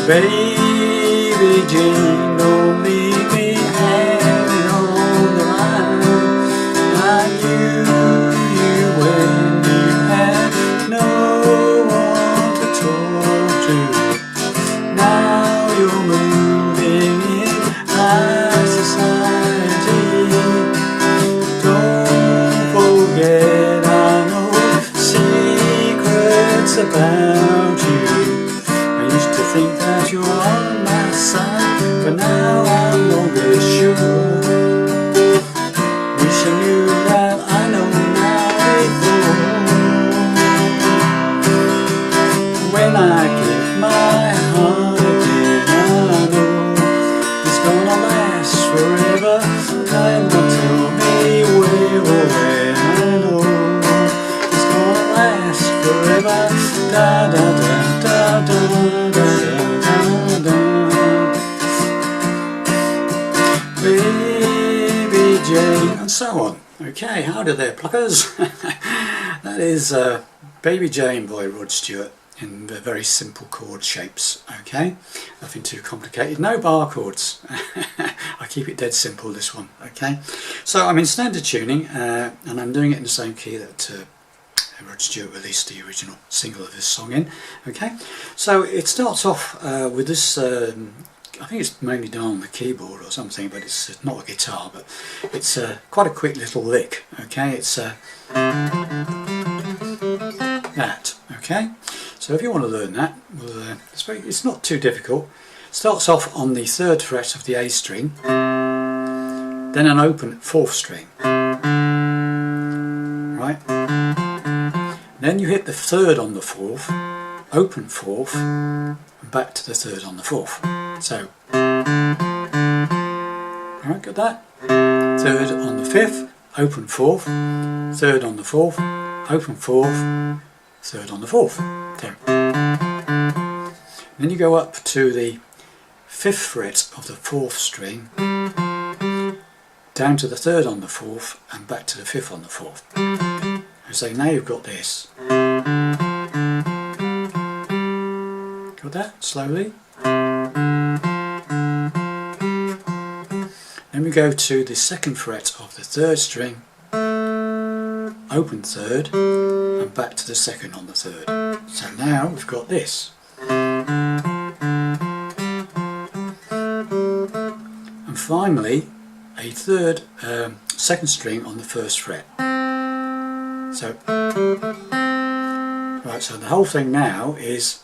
Baby Jane, don't leave me hanging on the line. I knew you when you had no one to talk to. Now you're moving in high society. Don't forget I know secrets about you. I used to think that you're on my side, but now I'm no longer sure. Wish I knew that I know now before. When I give my heart again, I know it's gonna last forever. And don't tell me where or when, I know it's gonna last forever. Da da da da da da. Baby Jane, and so on. Okay, howdy there pluckers. That is Baby Jane by Rod Stewart in very simple chord shapes. Okay, nothing too complicated, no bar chords. I keep it dead simple, this one. Okay, so I'm in standard tuning and I'm doing it in the same key that Rod Stewart released the original single of this song in. Okay, so it starts off with this, I think it's mainly done on the keyboard or something, but it's not a guitar, but it's quite a quick little lick. Okay, it's that. Okay, so if you want to learn that, well, it's not too difficult. It starts off on the 3rd fret of the A string, then an open 4th string, right? Then you hit the 3rd on the 4th, open 4th, and back to the 3rd on the 4th. So, alright, got that? 3rd on the 5th, open 4th, 3rd on the 4th, open 4th, 3rd on the 4th. There. Then you go up to the 5th fret of the 4th string, down to the 3rd on the 4th, and back to the 5th on the 4th. So now you've got this. Got that? Slowly. Then we go to the 2nd fret of the 3rd string, open 3rd, and back to the 2nd on the 3rd. So now we've got this. And finally, a 2nd string on the 1st fret. So, right, so the whole thing now is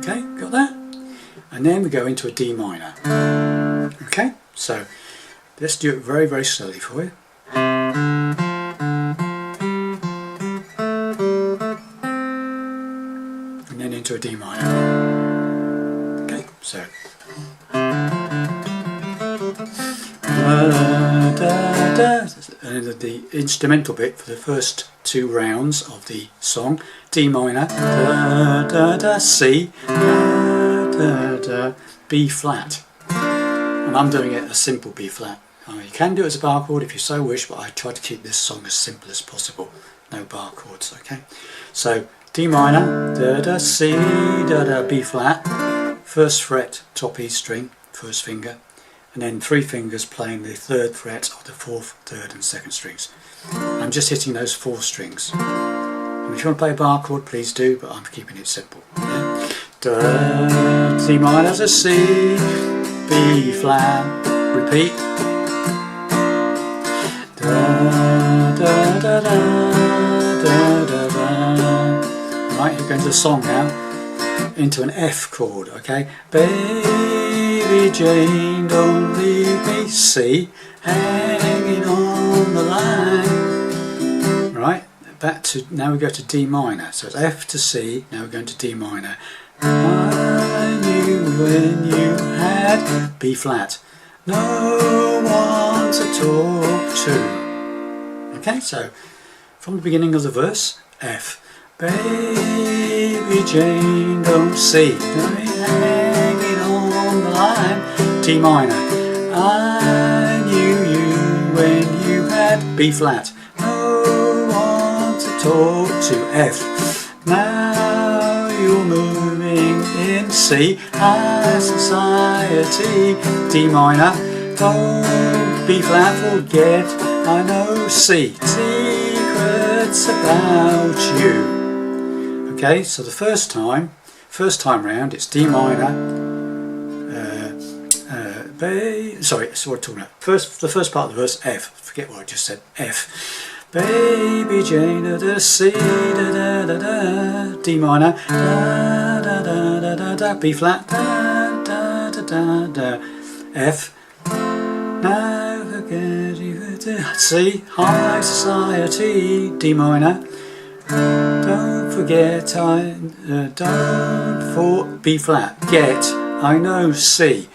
okay, got that? And then we go into a D minor. Okay, so let's do it very, very slowly for you. And then into a D minor. Okay, so and the instrumental bit for the first 2 rounds of the song: D minor, da da da, C, da da da, B flat. And I'm doing it a simple B flat. You can do it as a bar chord if you so wish, but I try to keep this song as simple as possible. No bar chords, okay? So D minor, da da, C, da da, B flat, 1st fret, top E string, 1st finger, and then 3 fingers playing the 3rd fret of the 4th, 3rd and 2nd strings. I'm just hitting those 4 strings. And if you want to play a bar chord, please do, but I'm keeping it simple. Yeah? Da, C minor to C, B flat, repeat. Da, da, da, da, da, da, da. Right, you're going to the song now, into an F chord, okay? Baby Jane, don't leave me, C, hanging on the line. Right, back to, now we go to D minor, so it's F to C, now we're going to D minor. I knew when you had B flat, no one to talk to. Okay, so from the beginning of the verse, F. Baby Jane, don't see, don't be hanging on the line. D minor. I knew you when you had B flat. No one to talk to. F. Now you're moving in C. High society. D minor. Don't B flat, forget. I know C. Secrets about you. Okay, so the first time round, it's D minor. Sorry, that's what I'm talking about. The first part of the verse, F. Forget what I just said. F. Baby Jane, da C, da da da, D minor, da da da da da da, B flat, da da da da da, F. Now forget you, C, high society, D minor. Don't forget B flat, get, I know C.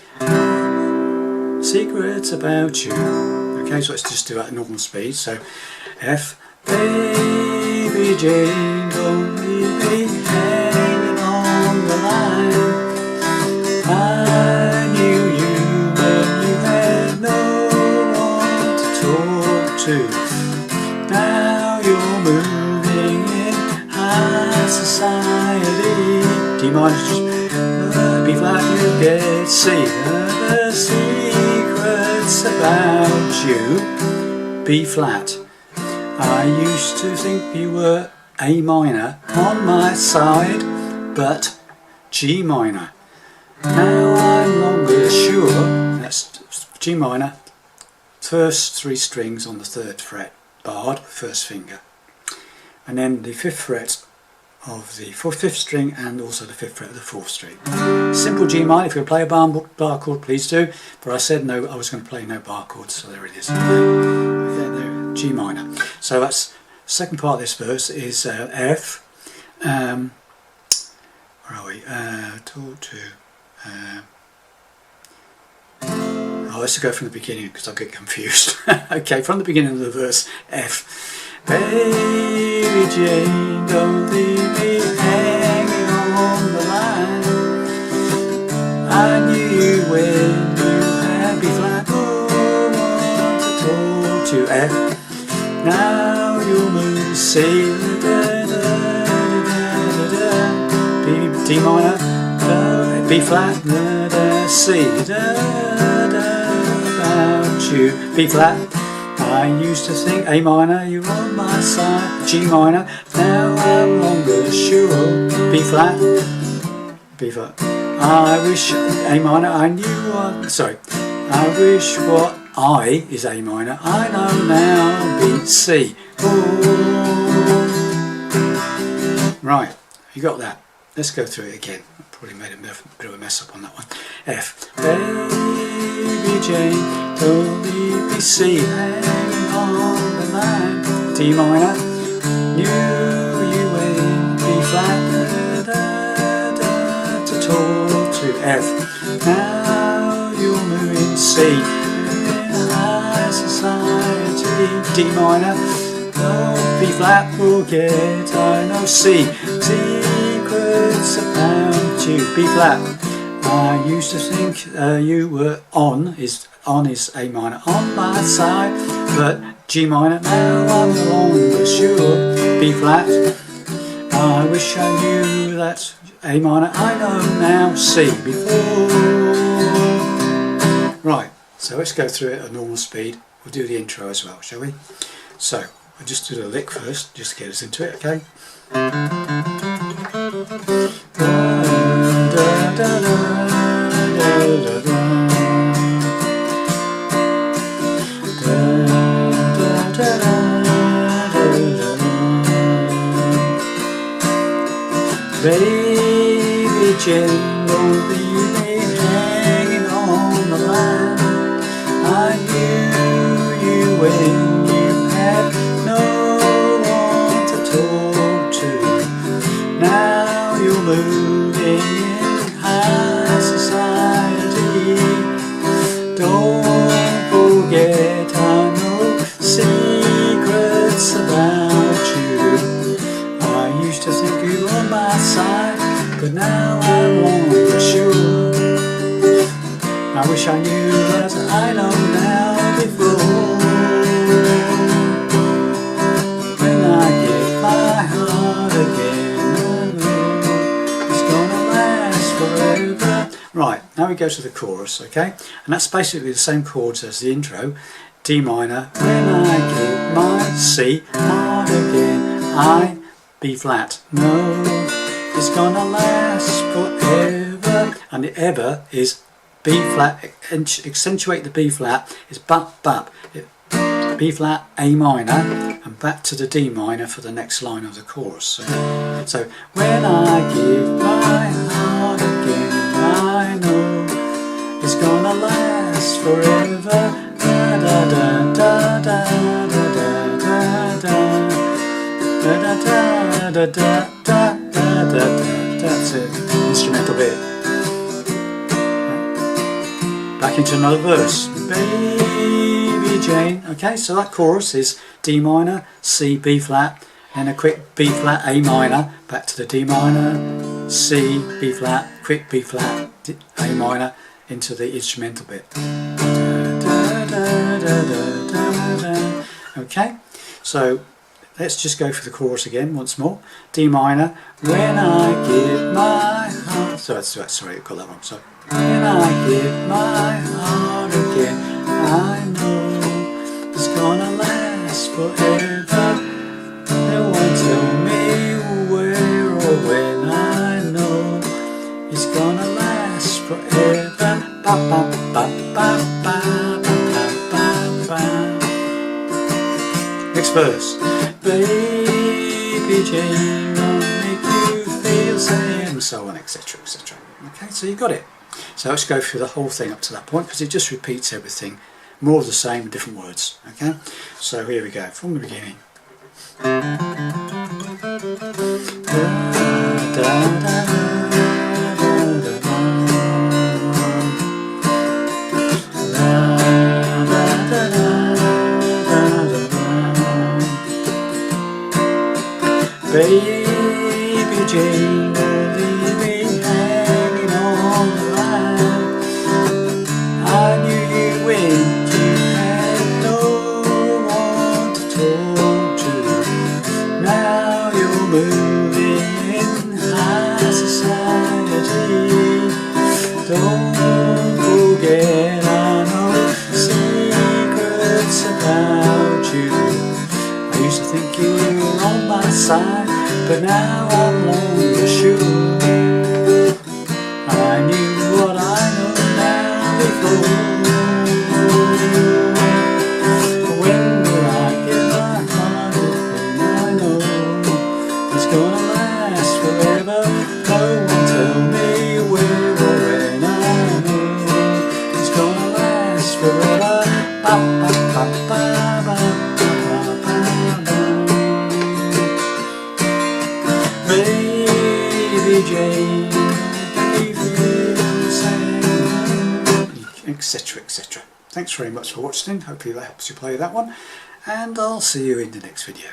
Secrets about you. Okay, so let's just do that at normal speed. So F. Baby Jane, don't leave me hanging on the line. I knew you when you had no one to talk to. Now you're moving in high society. D minor, B flat, you get C. The secrets about you. B flat. I used to think you were A minor on my side, but G minor. Now I'm longer sure. That's G minor, first 3 strings on the 3rd fret, barred, first finger, and then the 5th fret of the 5th string and also the 5th fret of the 4th string. Simple G minor. If you play a bar chord, please do, but I said no, I was going to play no bar chords, so there it is. There, G minor. So that's the second part of this verse is F. Where are we? Let's go from the beginning because I'll get confused. Okay, from the beginning of the verse, F. Baby Jane, don't leave me hanging on the line. I knew you when you had B flat. Oh, want to talk to F. Now you'll move C. D minor, B flat, C. About you, B flat. I used to think A minor, you were on my side. G minor, now I'm longer sure. B flat, B flat. I wish A minor, I knew what. Sorry, I wish what I is A minor. I know now B C. Ooh. Right, you got that. Let's go through it again. I probably made a bit of a mess up on that one. F. Baby Jane, don't leave me C. Hanging on the line. D minor. Knew you when B flat. To talk to F. Now you're moving C. In high society. D minor. B flat will get. I know C. Secrets about you. B flat. I used to think you were on is A minor on my side, but G minor. Now I'm no longer sure. B flat. I wish I knew that A minor. I know now C before. Right. So let's go through it at normal speed. We'll do the intro as well, shall we? So I'll just do the lick first, just to get us into it. Okay. Baby Jane, don't leave me hanging on the line. I knew you when you had no one to talk to. Now you're moving in high society. Don't forget I know secrets we go to the chorus, okay? And that's basically the same chords as the intro. D minor, when I give my C, hard again, I, B flat, no, it's gonna last forever. And the ever is B flat, accentuate the B flat, is bap bap. B flat, A minor, and back to the D minor for the next line of the chorus. So when I give my heart again, I know it's gonna last forever. Da da da da da da da da da da da da da. That's it. Instrumental bit. Back into another verse. Baby Jane. Okay, so that chorus is D minor, C, B flat, and a quick B flat, A minor, back to the D minor, C, B flat, quick B flat, A minor, into the instrumental bit. Okay, so let's just go for the chorus again once more. D minor, when I give my heart. Sorry, I got that wrong. So when I give my heart again, I know it's gonna last forever. No one tell me where or when. I know it's gonna last forever. Ba ba ba ba ba ba ba ba. Next verse. Baby Jane, I'll make you feel same, so on, etc, etc. Okay, so you got it. So let's go through the whole thing up to that point, because it just repeats everything, more of the same, different words. Okay, so here we go from the beginning. Baby Jane, leave me hanging on the line. I knew you when you had no one to talk to. Now you're moving in high society. Don't forget I know secrets about you. I used to think you were on my side, but now I'm longer sure. I knew what I know now before. When will I get my heart open? I know it's gonna last forever. No one tell me where or when. I know it's gonna last forever. Ba ba ba ba ba. Baby Jane, etc, etc. Thanks very much for watching. Hopefully that helps you play that one, and I'll see you in the next video.